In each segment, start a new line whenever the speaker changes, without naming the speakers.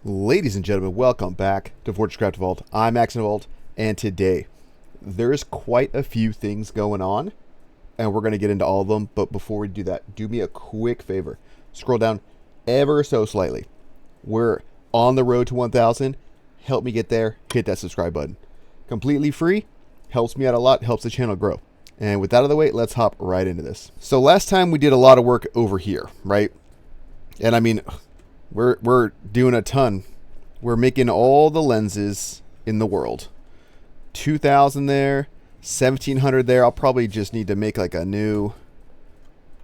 Ladies and gentlemen, welcome back to FortressCraft Vault. I'm AxionEvolved, and today there's quite a few things going on, and we're going to get into all of them. But before we do that, do me a quick favor. Scroll down ever so slightly. We're on the road to 1,000. Help me get there. Hit that subscribe button. Completely free. Helps me out a lot. Helps the channel grow. And with that out of the way, let's hop right into this. So last time we did a lot of work over here, right? And I mean, we're doing a ton. We're making all the lenses in the world. 2,000 there, 1,700 there. I'll probably just need to make like a new,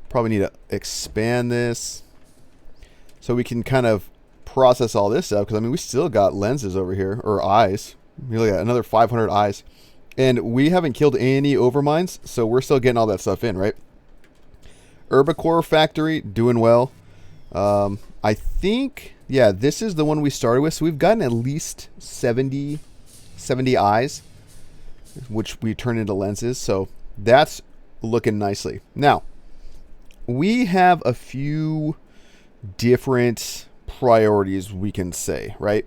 probably need to expand this so we can kind of process all this up. Because I mean, we still got lenses over here, or eyes. We got another 500 eyes. And we haven't killed any overmines, so we're still getting all that stuff in, right? Herbicore Factory, doing well. I think, yeah, this is the one we started with. So we've gotten at least 70 eyes, which we turn into lenses. So that's looking nicely. Now, we have a few different priorities, we can say, right?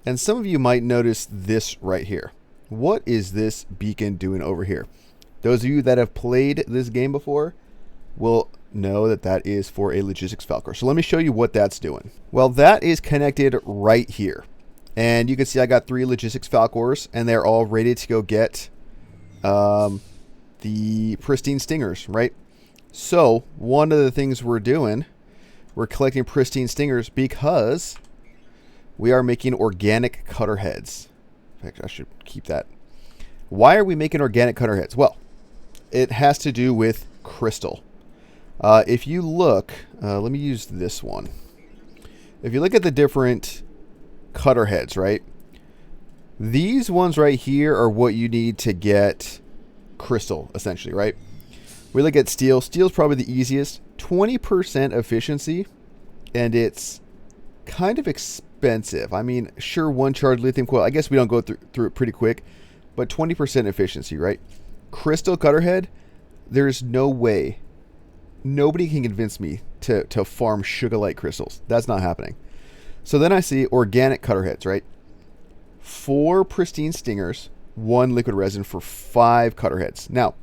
And some of you might notice this right here. What is this beacon doing over here? Those of you that have played this game before will know that that is for a logistics Falcor. So let me show you what that's doing. Well, that is connected right here. And you can see I got 3 logistics Falcors, and they're all ready to go get the pristine stingers, right? So one of the things we're doing, we're collecting pristine stingers because we are making organic cutter heads. In fact, I should keep that. Why are we making organic cutter heads? Well, it has to do with crystal. If you look, let me use this one. If you look at the different cutter heads, right? These ones right here are what you need to get crystal, essentially, right? We look at steel. Steel's probably the easiest. 20% efficiency, and it's kind of expensive. I mean, sure, 1 charge lithium coil. I guess we don't go through it pretty quick, but 20% efficiency, right? Crystal cutter head, there's no way. Nobody can convince me to farm sugar-like crystals. That's not happening. So then I see organic cutter heads, right? 4 pristine stingers, 1 liquid resin for 5 cutter heads. Now,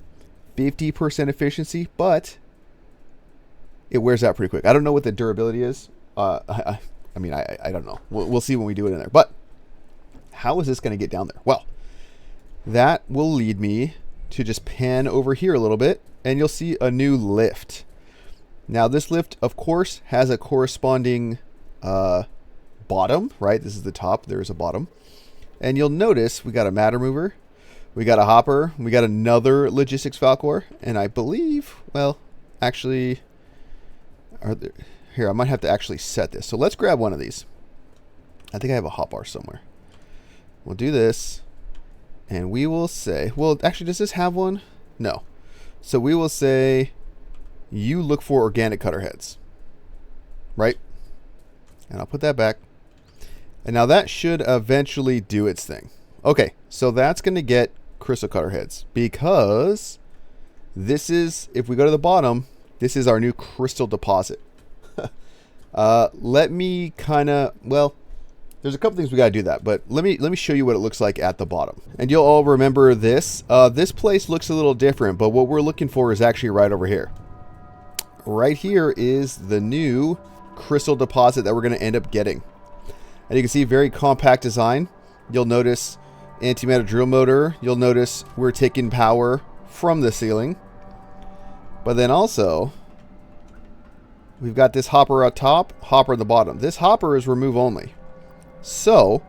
50% efficiency, but it wears out pretty quick. I don't know what the durability is. I mean, I don't know. We'll see when we do it in there. But how is this going to get down there? Well, that will lead me to just pan over here a little bit, and you'll see a new lift. Now, this lift, of course, has a corresponding bottom, right? This is the top. There's a bottom. And you'll notice we got a matter mover. We got a hopper. We got another logistics Falcor. And I believe, well, actually, here, I might have to actually set this. So let's grab one of these. I think I have a hotbar somewhere. We'll do this. And we will say, well, actually, does this have one? No. So we will say, you look for organic cutter heads. Right? And I'll put that back. And now that should eventually do its thing. Okay, so that's going to get crystal cutter heads. Because this is, if we go to the bottom, this is our new crystal deposit. Let me kind of, well, there's a couple things we got to do that, but let me show you what it looks like at the bottom. And you'll all remember this. This place looks a little different, but what we're looking for is actually right over here. Right here is the new crystal deposit that we're going to end up getting. And you can see very compact design. You'll notice antimatter drill motor. You'll notice we're taking power from the ceiling. But then also, we've got this hopper at top, hopper at the bottom. This hopper is remove only. So,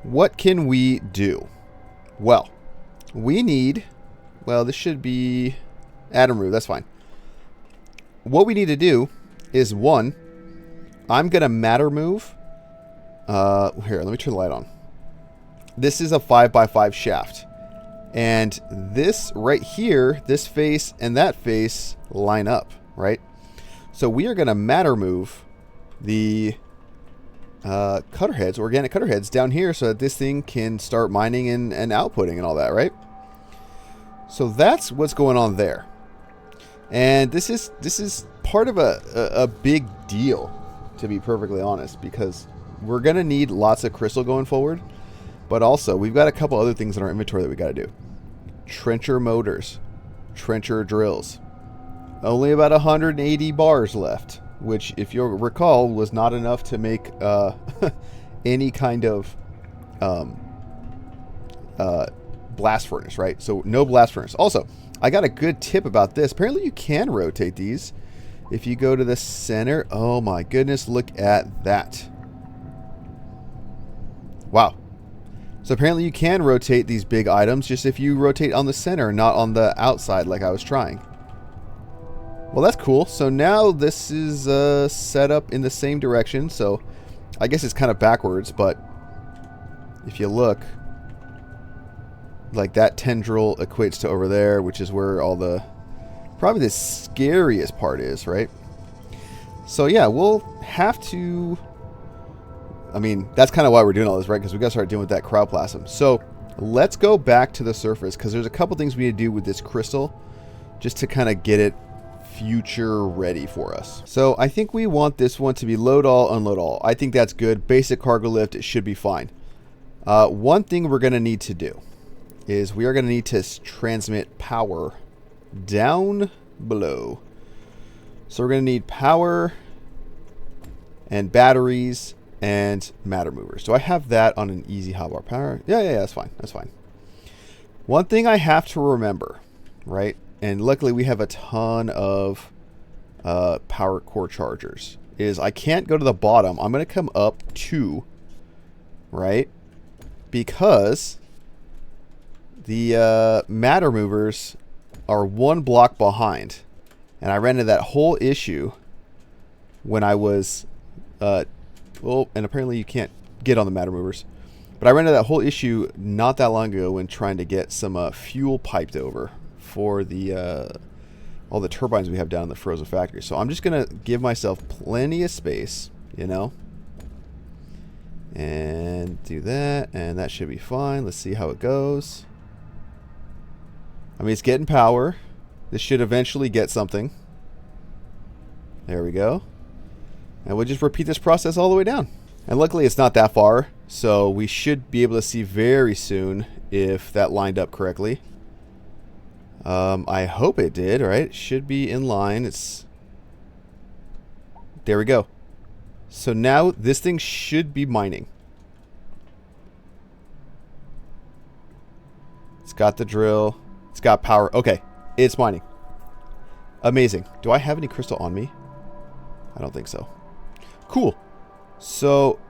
what can we do? Well, we need, well, this should be atom remove. That's fine. What we need to do is, one, I'm going to matter move. Here, let me turn the light on. This is a 5x5 shaft. And this right here, this face and that face line up, right? So we are going to matter move the cutter heads, organic cutter heads down here so that this thing can start mining and outputting and all that, right? So that's what's going on there. And this is part of a big deal, to be perfectly honest, because we're going to need lots of crystal going forward. But also, we've got a couple other things in our inventory that we got to do. Trencher motors. Trencher drills. Only about 180 bars left. Which, if you'll recall, was not enough to make any kind of blast furnace, right? So, no blast furnace. Also, I got a good tip about this. Apparently, you can rotate these. If you go to the center, oh my goodness, look at that. Wow. So apparently you can rotate these big items just if you rotate on the center, not on the outside like I was trying. Well, that's cool. So now this is set up in the same direction. So I guess it's kind of backwards, but if you look, like that tendril equates to over there, which is where all the... probably the scariest part is, right? So yeah, we'll have to... I mean, that's kind of why we're doing all this, right? Because we got to start dealing with that cryoplasm. So let's go back to the surface, because there's a couple things we need to do with this crystal just to kind of get it future ready for us. So I think we want this one to be load all, unload all. I think that's good. Basic cargo lift, it should be fine. One thing we're going to need to do is we are going to need to transmit power down below. So we're going to need power and batteries and matter movers. Do I have that on an easy hotbar? Power? Yeah, that's fine. That's fine. One thing I have to remember, right? And luckily we have a ton of power core chargers, is I can't go to the bottom. I'm going to come up 2, right? Because the matter movers are 1 block behind. And I ran into that whole issue when I was... well, and apparently you can't get on the matter movers. But I ran into that whole issue not that long ago when trying to get some fuel piped over for the all the turbines we have down in the frozen factory. So I'm just going to give myself plenty of space, you know. And do that, and that should be fine. Let's see how it goes. I mean, it's getting power. This should eventually get something. There we go. And we'll just repeat this process all the way down. And luckily it's not that far, so we should be able to see very soon if that lined up correctly. I hope it did, right? It should be in line. It's... there we go. So now this thing should be mining. It's got the drill. It's got power. Okay, it's mining. Amazing. Do I have any crystal on me? I don't think so. Cool. So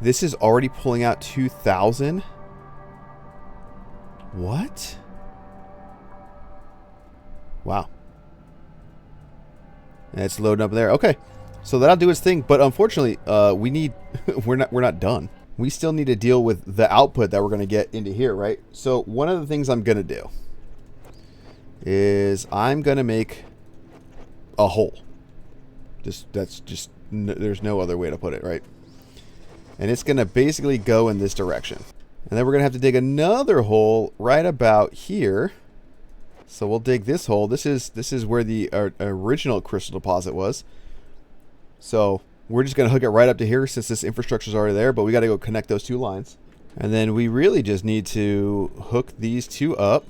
this is already pulling out 2,000. What? Wow. And it's loading up there. Okay. So that'll do its thing, but unfortunately, we need we're not done. We still need to deal with the output that we're going to get into here, right? So one of the things I'm going to do is I'm going to make a hole. There's no other way to put it, right? And it's going to basically go in this direction. And then we're going to have to dig another hole right about here. So we'll dig this hole. This is where the original crystal deposit was. So we're just going to hook it right up to here since this infrastructure is already there. But we got to go connect those 2 lines. And then we really just need to hook these 2 up.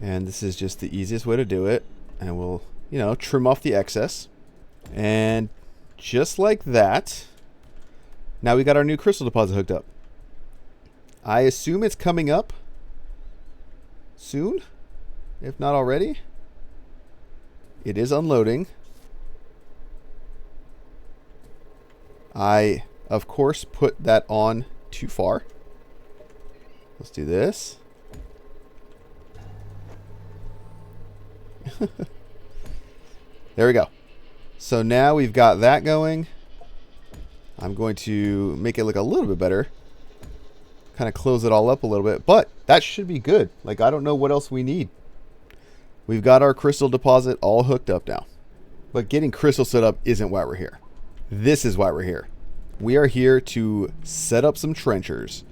And this is just the easiest way to do it. And we'll, you know, trim off the excess. And just like that, now we got our new crystal deposit hooked up. I assume it's coming up soon, if not already. It is unloading. I, of course, put that on too far. Let's do this. There we go. So now we've got that going. I'm going to make it look a little bit better. Kind of close it all up a little bit. But that should be good. Like, I don't know what else we need. We've got our crystal deposit all hooked up now. But getting crystal set up isn't why we're here. This is why we're here. We are here to set up some trenchers.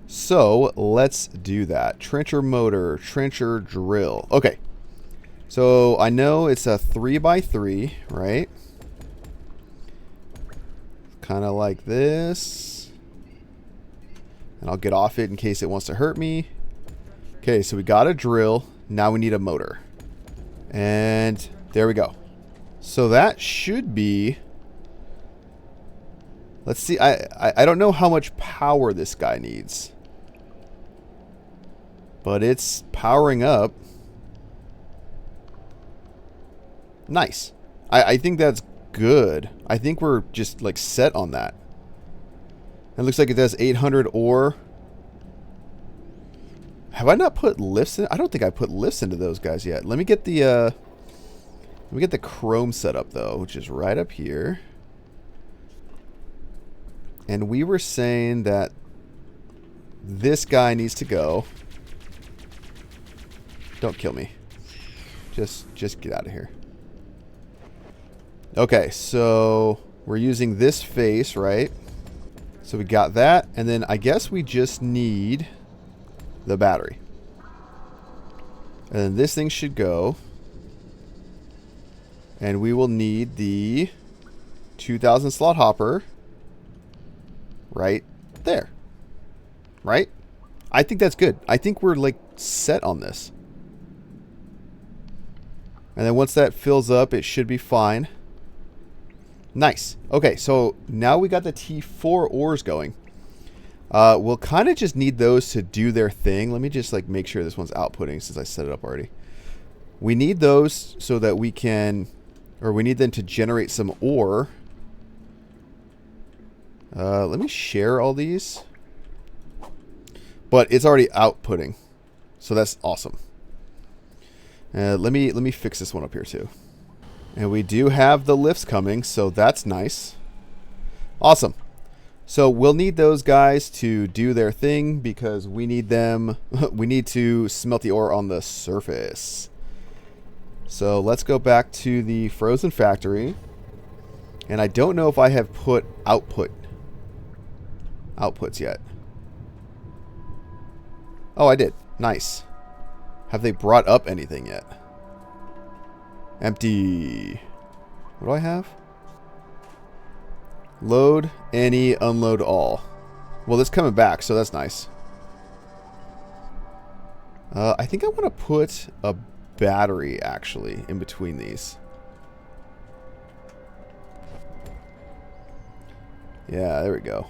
So let's do that. Trencher motor, trencher drill. Okay. So I know it's a 3x3, right? kind of like this. And I'll get off it in case it wants to hurt me. Okay, so we got a drill. Now we need a motor. And there we go. So that should be... Let's see. I don't know how much power this guy needs. But it's powering up. Nice. I think that's good. I think we're just like set on that. It looks like it does 800 ore. Have I not put lifts in? I don't think I put lifts into those guys yet. Let me get the chrome set up though, which is right up here. And we were saying that this guy needs to go. Don't kill me. Just get out of here. Okay, so we're using this face, right? So we got that, and then I guess we just need the battery. And then this thing should go. And we will need the 2000 slot hopper right there. Right? I think that's good. I think we're like set on this. And then once that fills up, it should be fine. Nice. Okay, so now we got the T4 ores going. We'll kind of just need those to do their thing. Let me just like make sure this one's outputting since I set it up already. We need those so that we can, or we need them to generate some ore. Let me share all these. But it's already outputting. So that's awesome. Let me fix this one up here too. And we do have the lifts coming, so that's nice. Awesome. So we'll need those guys to do their thing because we need them. We need to smelt the ore on the surface. So let's go back to the frozen factory. And I don't know if I have put outputs yet. Oh, I did. Nice. Have they brought up anything yet? Empty. What do I have? Load any, unload all. Well, it's coming back, so that's nice. I think I want to put a battery, actually, in between these. Yeah, there we go.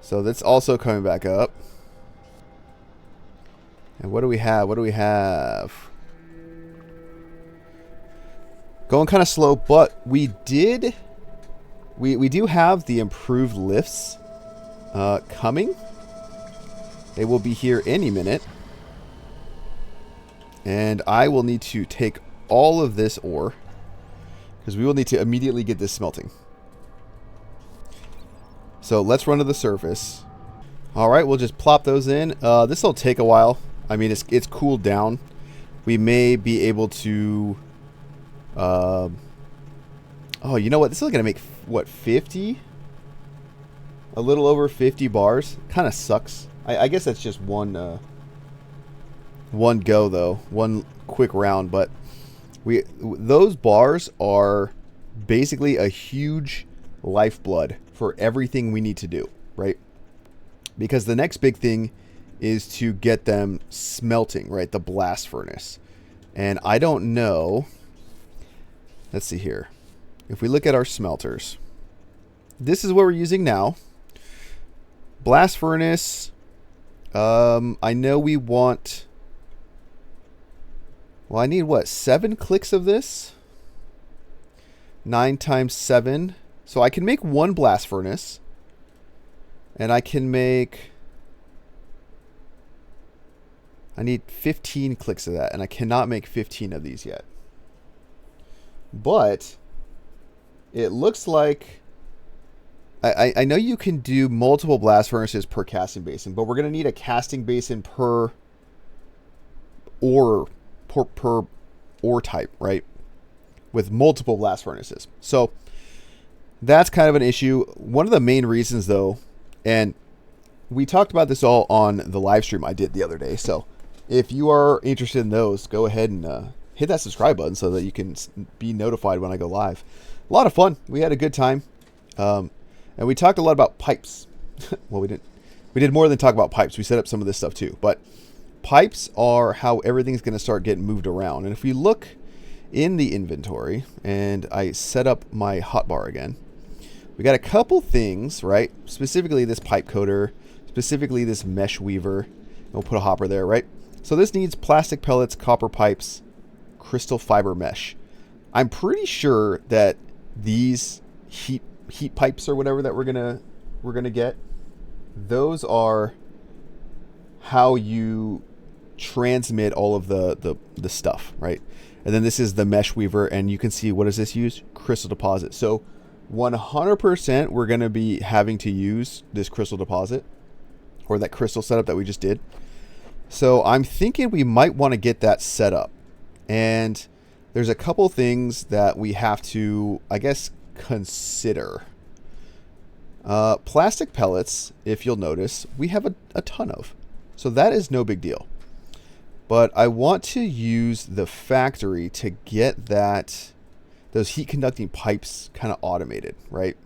So that's also coming back up. And what do we have? What do we have? Going kind of slow, but we do have the improved lifts coming. They will be here any minute. And I will need to take all of this ore because we will need to immediately get this smelting. So let's run to the surface. All right, we'll just plop those in. This will take a while. I mean, it's cooled down. We may be able to... oh, you know what? This is going to make, what, 50? A little over 50 bars. Kind of sucks. I guess that's just one go, though. One quick round. But those bars are basically a huge lifeblood for everything we need to do, right? Because the next big thing is to get them smelting, right? The blast furnace. And I don't know... Let's see here. If we look at our smelters, this is what we're using now. Blast furnace. I know we want... Well, I need what? 7 clicks of this? 9 times 7. So I can make 1 blast furnace. And I can make... I need 15 clicks of that. And I cannot make 15 of these yet. But it looks like I know you can do multiple blast furnaces per casting basin, but we're going to need a casting basin per ore type, right? With multiple blast furnaces. So that's kind of an issue. One of the main reasons, though, and we talked about this all on the live stream I did the other day. So if you are interested in those, go ahead and hit that subscribe button so that you can be notified when I go live. A lot of fun. We had a good time. And we talked a lot about pipes. Well, we did more than talk about pipes. We set up some of this stuff too. But pipes are how everything's going to start getting moved around. And if we look in the inventory, and I set up my hotbar again, we got a couple things, right? Specifically this pipe coater, specifically this mesh weaver. And we'll put a hopper there, right? So this needs plastic pellets, copper pipes, crystal fiber mesh. I'm pretty sure that these heat pipes or whatever that we're gonna get, those are how you transmit all of the stuff, right? And then this is the mesh weaver, and you can see, what does this use? Crystal deposit. So 100% we're gonna be having to use this crystal deposit, or that crystal setup that we just did. So I'm thinking we might want to get that set up. And there's a couple things that we have to, I guess, consider. Plastic pellets, if you'll notice, we have a ton of. So that is no big deal. But I want to use the factory to get those heat conducting pipes kind of automated, right?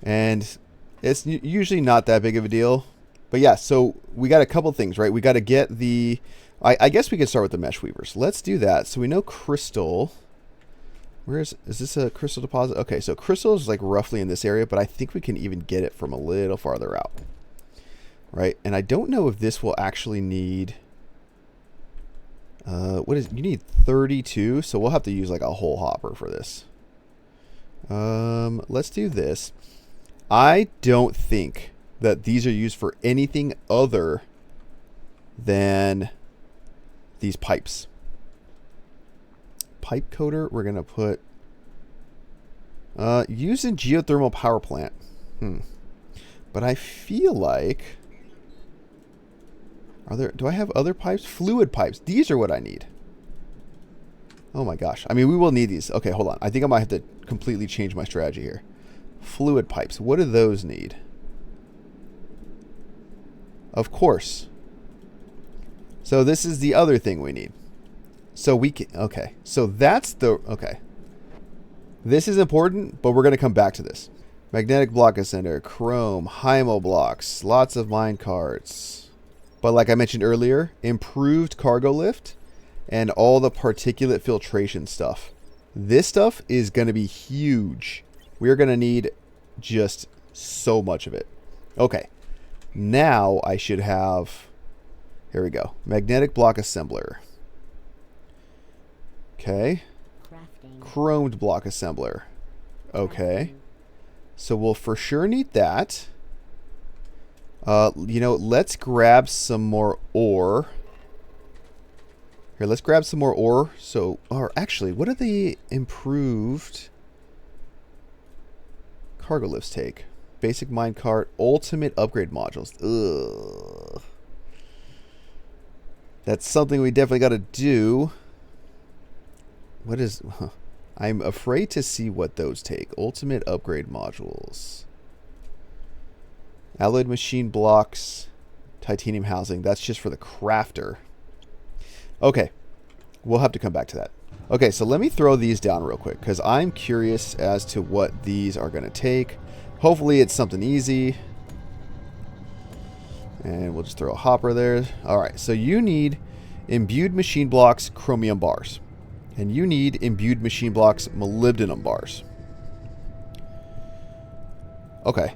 And it's usually not that big of a deal. But yeah, so we got a couple things, right? We got to get the... I guess we could start with the mesh weavers. Let's do that. So we know crystal... is this a crystal deposit? Okay, so crystal is like roughly in this area, but I think we can even get it from a little farther out. Right? And I don't know if this will actually need... you need 32, so we'll have to use like a whole hopper for this. Let's do this. I don't think that these are used for anything other than these pipes. Pipe coater, we're going to put using geothermal power plant. But I feel like, do I have other pipes? Fluid pipes. These are what I need. Oh my gosh. I mean, we will need these. Okay, hold on. I think I might have to completely change my strategy here. Fluid pipes. What do those need? Of course. So this is the other thing we need. So we can, okay. So that's the, okay. This is important, but we're going to come back to this. Magnetic block ascender, chrome, Hymo blocks, lots of mine carts. But like I mentioned earlier, improved cargo lift and all the particulate filtration stuff. This stuff is going to be huge. We're going to need just so much of it. Okay. Now I should have, here we go, magnetic block assembler. Okay. Crafting. Chromed block assembler. Okay. So we'll for sure need that. You know, let's grab some more ore. Here, let's grab some more ore. So, or actually, what do the improved cargo lifts take? Basic minecart, ultimate upgrade modules. Ugh. That's something we definitely got to do. What is... I'm afraid to see what those take. Ultimate upgrade modules. Alloyed machine blocks. Titanium housing. That's just for the crafter. Okay. We'll have to come back to that. Okay, so let me throw these down real quick, because I'm curious as to what these are going to take. Hopefully it's something easy. And we'll just throw a hopper there. Alright, so you need imbued machine blocks, chromium bars. And you need imbued machine blocks, molybdenum bars. Okay.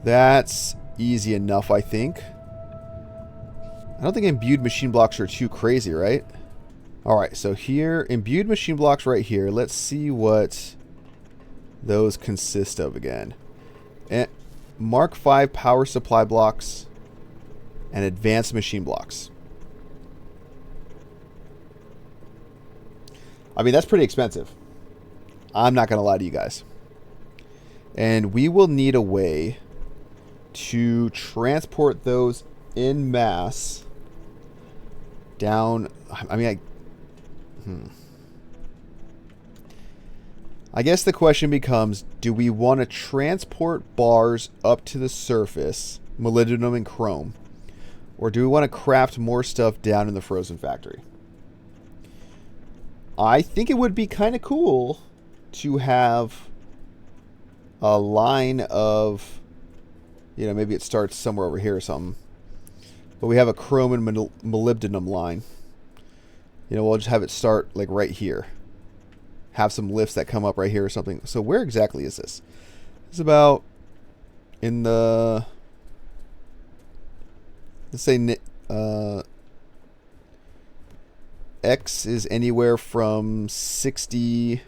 That's easy enough, I think. I don't think imbued machine blocks are too crazy, right? Alright, so here, imbued machine blocks right here. Let's see what those consist of again. Mark V power supply blocks and advanced machine blocks. I mean, that's pretty expensive. I'm not going to lie to you guys. And we will need a way to transport those en masse down. I mean, I guess the question becomes, do we want to transport bars up to the surface, molybdenum and chrome, or do we want to craft more stuff down in the frozen factory? I think it would be kind of cool to have a line of, you know, maybe it starts somewhere over here or something. But we have a chrome and molybdenum line. You know, we'll just have it start like right here. Have some lifts that come up right here or something. So where exactly is this? It's about in the, let's say X is anywhere from 60.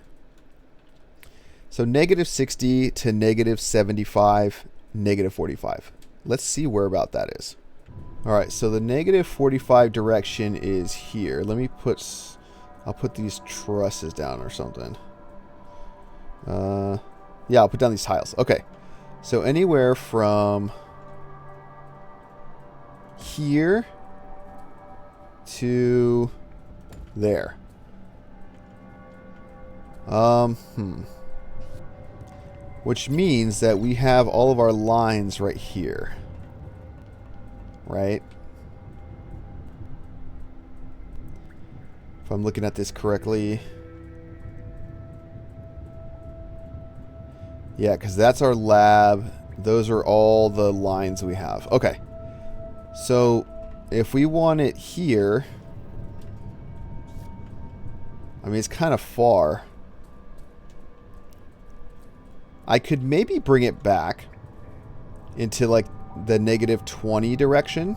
So negative 60 to negative 75, negative 45. Let's see where about that is. All right, so the negative 45 direction is here. Let me put, I'll put these trusses down or something. Yeah, I'll put down these tiles. Okay, so anywhere from here to there. Which means that we have all of our lines right here. Right? If I'm looking at this correctly. Yeah, because that's our lab. Those are all the lines we have. Okay. So if we want it here, I mean, it's kind of far. I could maybe bring it back into like the negative 20 direction,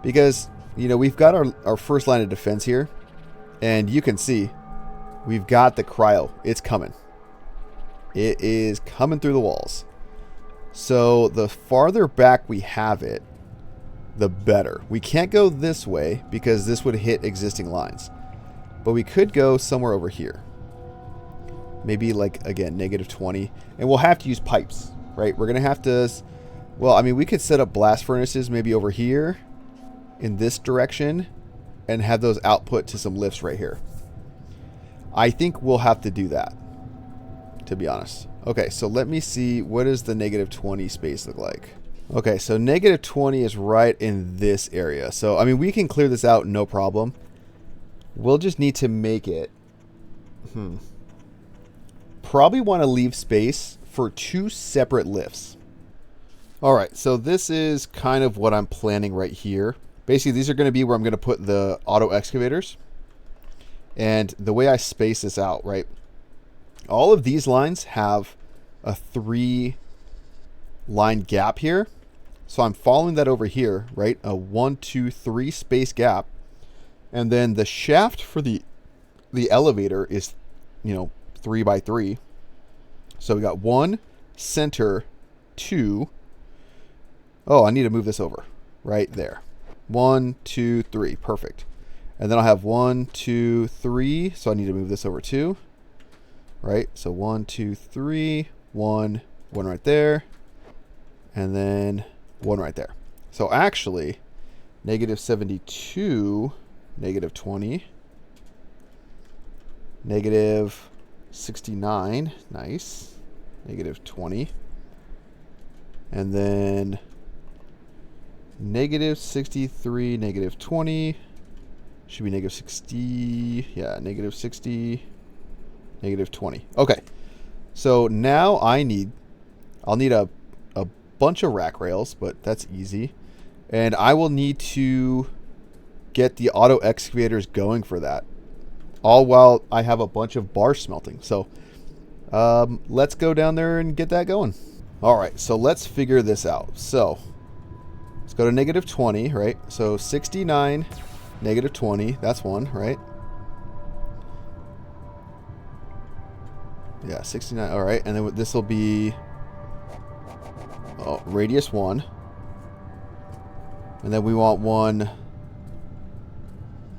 because, you know, we've got our first line of defense here, and you can see we've got the cryo. It's coming. It is coming through the walls. So the farther back we have it, the better. We can't go this way because this would hit existing lines. But we could go somewhere over here. Maybe like, again, negative 20. And we'll have to use pipes, right? We're going to have to... Well, I mean, we could set up blast furnaces maybe over here in this direction and have those output to some lifts right here. I think we'll have to do that, to be honest. Okay, so let me see, what does the negative 20 space look like? Okay, so negative 20 is right in this area. So, I mean, we can clear this out, no problem. We'll just need to make it... Probably want to leave space for 2 separate lifts. Alright, so this is kind of what I'm planning right here. Basically, these are going to be where I'm going to put the auto excavators. And the way I space this out, right? All of these lines have a 3 line gap here. So I'm following that over here, right? A 1, 2, 3 space gap. And then the shaft for the elevator is, you know, 3 by 3. So we got 1, center, 2. Oh, I need to move this over right there. 1, 2, 3. Perfect. And then I'll have 1, 2, 3. So I need to move this over too. Right? So 1, 2, 3. 1 right there. And then 1 right there. So actually, negative 72, negative 20, negative 69. Nice. Negative 20. And then negative 63, negative 20. Should be negative 60. Yeah, negative 60, negative 20. Okay. So now I'll need a bunch of rack rails, but that's easy. And I will need to get the auto excavators going for that. All while I have a bunch of bar smelting. So let's go down there and get that going. All right, so let's figure this out. So let's go to negative 20, right? So 69, negative 20, that's 1, right? Yeah, 69, all right. And then this will be radius 1. And then we want 1,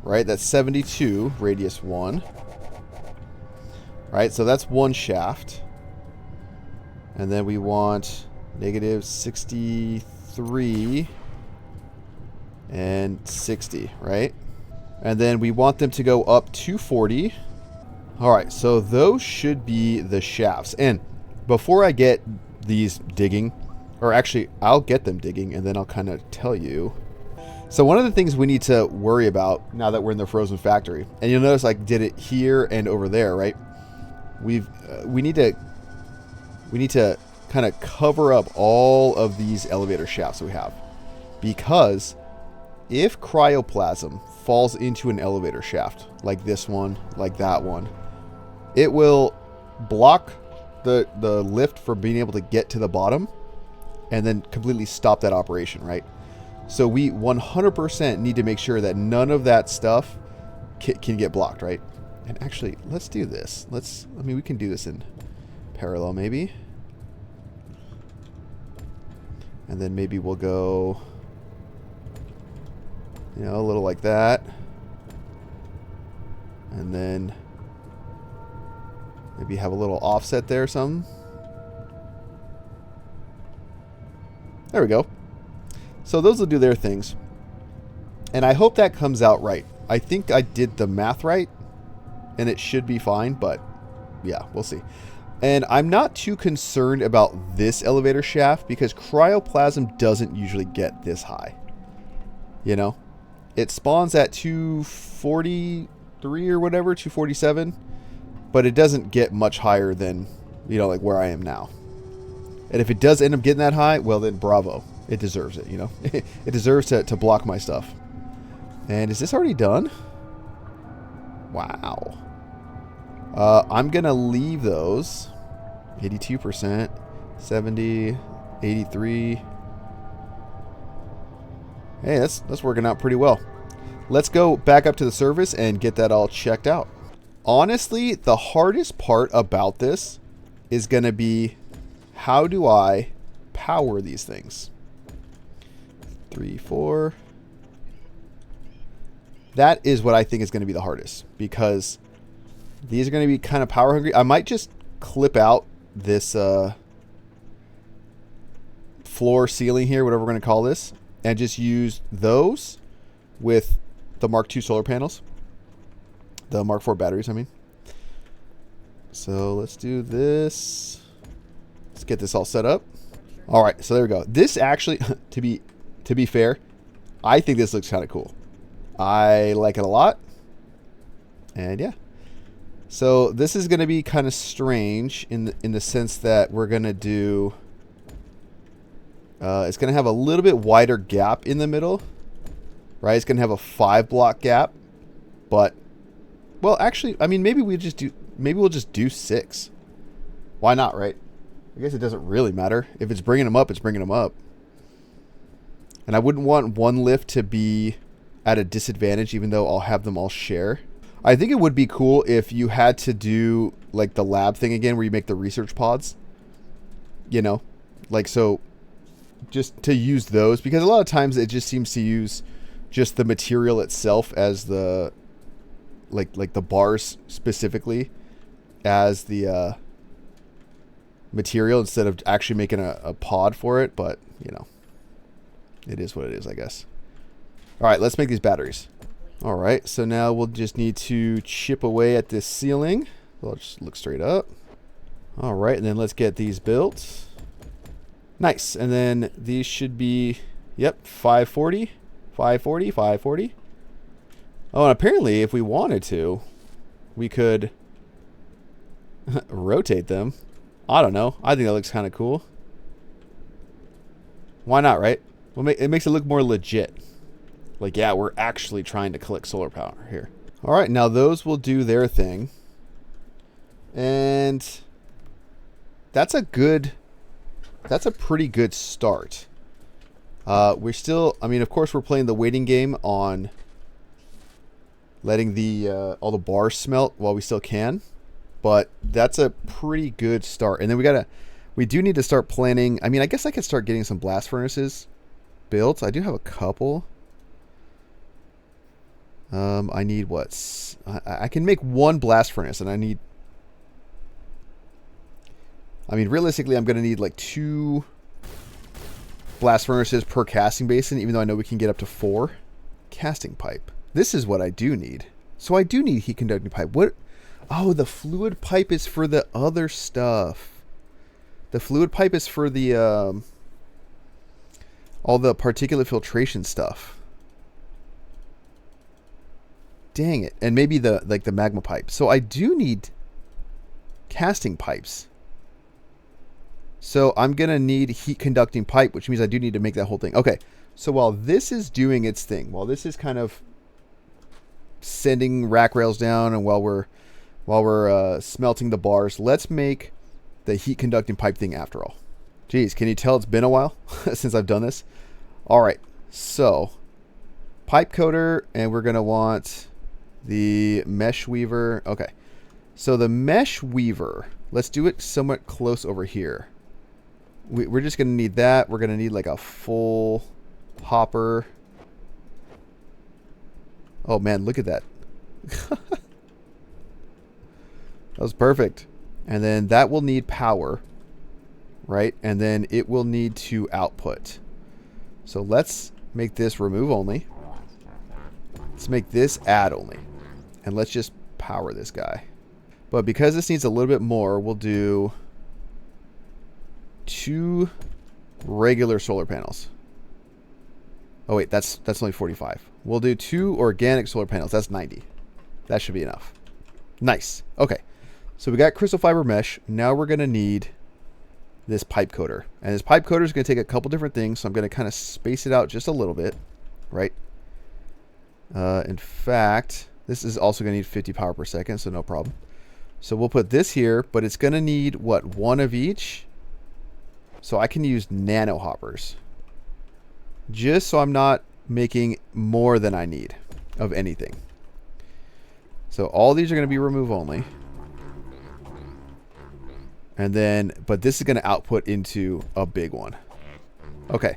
right? That's 72, radius 1. Right, so that's 1 shaft. And then we want negative 63 and 60, right? And then we want them to go up 240. All right, so those should be the shafts. And before I get these digging, or actually I'll get them digging and then I'll kind of tell you. So one of the things we need to worry about now that we're in the frozen factory, and you'll notice I did it here and over there, right? We need to we need to kind of cover up all of these elevator shafts we have. Because if cryoplasm falls into an elevator shaft, like this one, like that one, it will block the lift from being able to get to the bottom and then completely stop that operation, right? So we 100% need to make sure that none of that stuff can get blocked, right? And actually, let's do this. I mean, we can do this in parallel, maybe. And then maybe we'll go, you know, a little like that. And then maybe have a little offset there or something. There we go. So those will do their things. And I hope that comes out right. I think I did the math right. And it should be fine, but yeah, we'll see. And I'm not too concerned about this elevator shaft because cryoplasm doesn't usually get this high. You know? It spawns at 243 or whatever, 247. But it doesn't get much higher than, you know, like where I am now. And if it does end up getting that high, well then bravo. It deserves it, you know? It deserves to block my stuff. And is this already done? Wow. I'm going to leave those. 82%, 70, 83. Hey, that's working out pretty well. Let's go back up to the surface and get that all checked out. Honestly, the hardest part about this is going to be how do I power these things? 3, 4. That is what I think is going to be the hardest because these are going to be kind of power hungry. I might just clip out this floor ceiling here, whatever we're going to call this, and just use those with the Mark II solar panels. The Mark IV batteries, I mean. So let's do this. Let's get this all set up. All right, so there we go. This actually, to be fair, I think this looks kind of cool. I like it a lot. And yeah. So this is going to be kind of strange in the sense that we're going to do... it's going to have a little bit wider gap in the middle. Right? It's going to have a 5-block gap. But, well, actually, I mean, maybe we'll just do 6. Why not, right? I guess it doesn't really matter. If it's bringing them up, it's bringing them up. And I wouldn't want one lift to be at a disadvantage, even though I'll have them all share. I think it would be cool if you had to do like the lab thing again where you make the research pods. You know? Like, so just to use those, because a lot of times it just seems to use just the material itself as the like the bars specifically as the material instead of actually making a pod for it. But, you know, it is what it is, I guess. All right, let's make these batteries. All right, so now we'll just need to chip away at this ceiling. I'll just look straight up. All right, and then let's get these built. Nice, and then these should be, yep, 540, 540, 540. Oh, and apparently if we wanted to, we could rotate them. I don't know. I think that looks kind of cool. Why not, right? Well, it makes it look more legit. Like, yeah, we're actually trying to collect solar power here. All right, now those will do their thing. And that's a pretty good start. We're still, I mean, of course, we're playing the waiting game on letting all the bars smelt while we still can. But that's a pretty good start. And then we do need to start planning. I mean, I guess I could start getting some blast furnaces built. I do have a couple. I need what? I can make one blast furnace, and I mean, realistically, I'm going to need like 2 blast furnaces per casting basin, even though I know we can get up to 4. Casting pipe. This is what I do need. So I do need heat conducting pipe. What? Oh, the fluid pipe is for the other stuff. The fluid pipe is for the all the particulate filtration stuff. Dang it. And maybe the magma pipe. So I do need casting pipes. So I'm going to need heat conducting pipe, which means I do need to make that whole thing. Okay, so while this is doing its thing, while this is kind of sending rack rails down, and while we're smelting the bars, let's make the heat conducting pipe thing after all. Geez, can you tell it's been a while since I've done this? All right, so pipe coater, and we're going to want the mesh weaver. Okay, so the mesh weaver, let's do it somewhat close over here. We're just going to need that. We're going to need like a full hopper. Oh man, look at that. That was perfect. And then that will need power, right? And then it will need to output. So let's make this remove only. Let's make this add only. And let's just power this guy. But because this needs a little bit more, we'll do 2 regular solar panels. Oh wait, that's only 45. We'll do 2 organic solar panels. That's 90. That should be enough. Nice. Okay. So we got crystal fiber mesh. Now we're going to need this pipe coater. And this pipe coater is going to take a couple different things. So I'm going to kind of space it out just a little bit. Right? In fact, this is also going to need 50 power per second. So no problem. So we'll put this here. But it's going to need, what, 1 of each? So I can use nano hoppers. Just so I'm not making more than I need of anything. So all these are going to be remove only. And then, but this is going to output into a big one. Okay.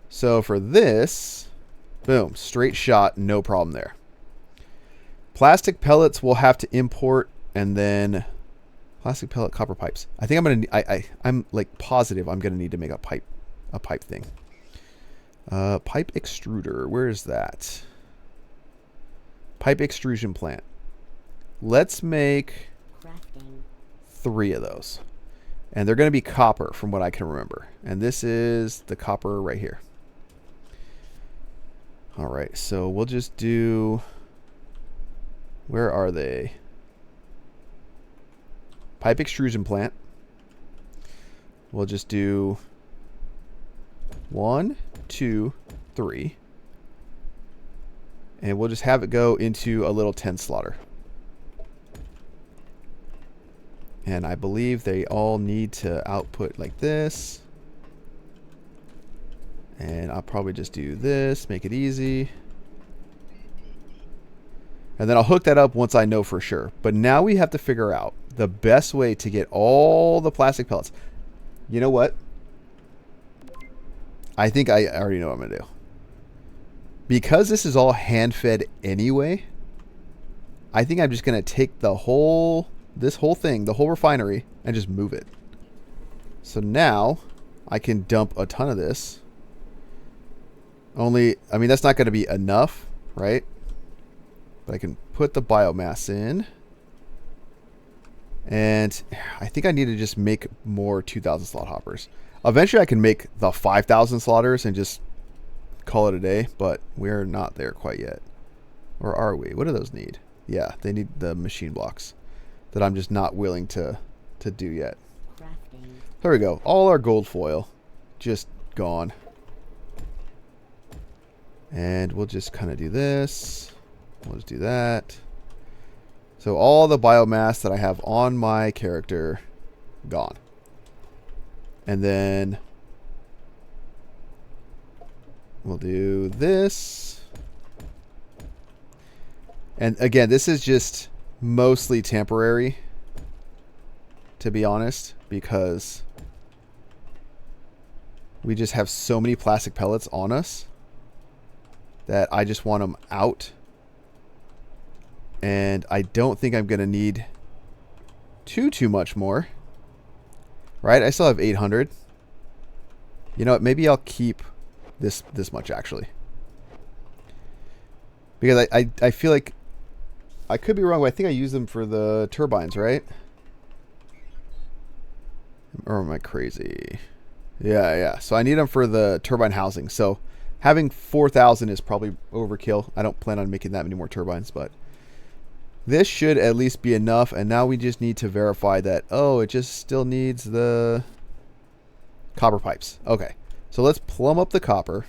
So for this, boom, straight shot, no problem there. Plastic pellets we'll have to import, and then plastic pellet copper pipes. I think I'm going to, I'm like positive I'm going to need to make a pipe thing. Pipe extruder, where is that? Pipe extrusion plant. Let's make 3 of those. And they're going to be copper from what I can remember. And this is the copper right here. All right, so we'll just do, where are they? Pipe extrusion plant. We'll just do 1, 2, 3. And we'll just have it go into a little 10 slaughter. And I believe they all need to output like this. And I'll probably just do this, make it easy. And then I'll hook that up once I know for sure. But now we have to figure out the best way to get all the plastic pellets. You know what? I think I already know what I'm going to do. Because this is all hand-fed anyway, I think I'm just going to take the whole, this whole thing, the whole refinery, and just move it. So now I can dump a ton of this. Only, I mean, that's not going to be enough, right? But I can put the biomass in. And I think I need to just make more 2,000 slot hoppers. Eventually I can make the 5,000 slaughters and just call it a day, but we're not there quite yet. Or are we? What do those need? Yeah, they need the machine blocks that I'm just not willing to do yet. Crafting. There we go. All our gold foil just gone. And we'll just kind of do this. We'll just do that. So all the biomass that I have on my character, gone. And then we'll do this. And again, this is just mostly temporary, to be honest, because we just have so many plastic pellets on us that I just want them out. And I don't think I'm going to need too much more. Right? I still have 800. You know what? Maybe I'll keep this much, actually. Because I feel like I could be wrong, but I think I use them for the turbines, right? Or am I crazy? Yeah. So I need them for the turbine housing. So having 4,000 is probably overkill. I don't plan on making that many more turbines, but this should at least be enough. And now we just need to verify that, oh, it just still needs the Copper pipes. Okay. So let's plumb up the copper.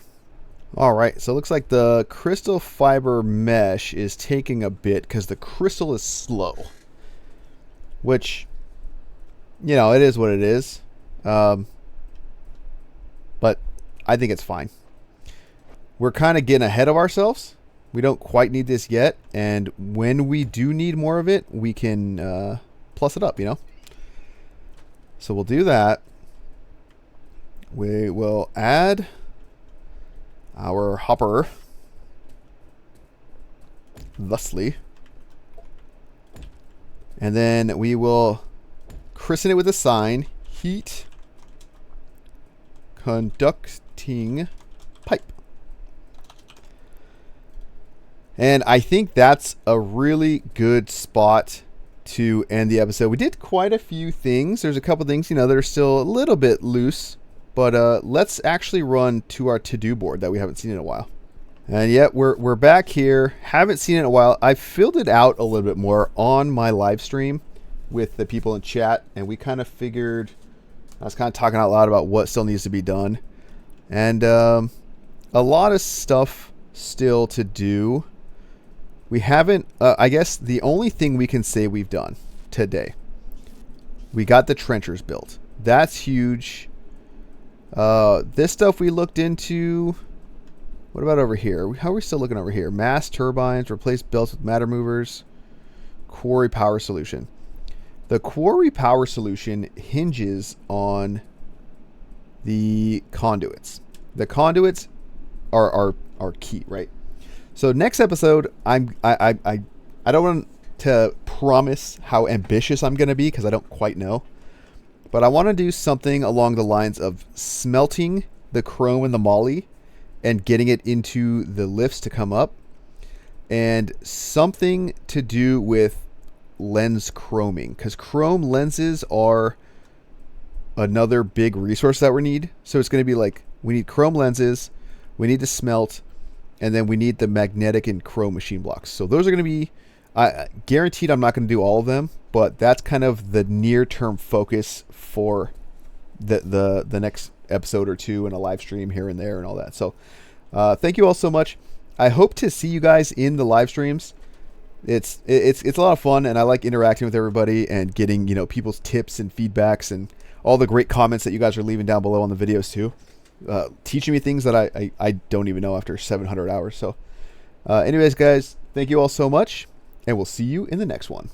All right. So it looks like the crystal fiber mesh is taking a bit because the crystal is slow. Which, you know, it is what it is. But I think it's fine. We're kind of getting ahead of ourselves. We don't quite need this yet. And when we do need more of it, we can plus it up, you know. So we'll do that. We will add our hopper thusly. And then we will christen it with a sign, heat conducting pipe. And I think that's a really good spot to end the episode. We did quite a few things. There's a couple things, you know, that are still a little bit loose. But let's actually run to our to-do board that we haven't seen in a while. And yet we're back here. Haven't seen it in a while. I filled it out a little bit more on my live stream with the people in chat. And we kind of figured, I was kind of talking out loud about what still needs to be done. And a lot of stuff still to do. We haven't, I guess the only thing we can say we've done today. We got the trenchers built. That's huge. This stuff we looked into. What about over here? How are we still looking over here? Mass turbines, replace belts with matter movers, quarry power solution. The quarry power solution hinges on the conduits. The conduits are key, right? So next episode, I don't want to promise how ambitious I'm going to be because I don't quite know. But I want to do something along the lines of smelting the chrome and the moly and getting it into the lifts to come up. And something to do with lens chroming. Because chrome lenses are another big resource that we need. So it's going to be like, we need chrome lenses, we need to smelt, and then we need the magnetic and chrome machine blocks. So those are going to be, guaranteed I'm not going to do all of them, but that's kind of the near-term focus for the next episode or two and a live stream here and there and all that. So thank you all so much. I hope to see you guys in the live streams. It's a lot of fun, and I like interacting with everybody and getting, you know, people's tips and feedbacks and all the great comments that you guys are leaving down below on the videos too. Teaching me things that I don't even know after 700 hours. So anyways, guys, thank you all so much, and we'll see you in the next one.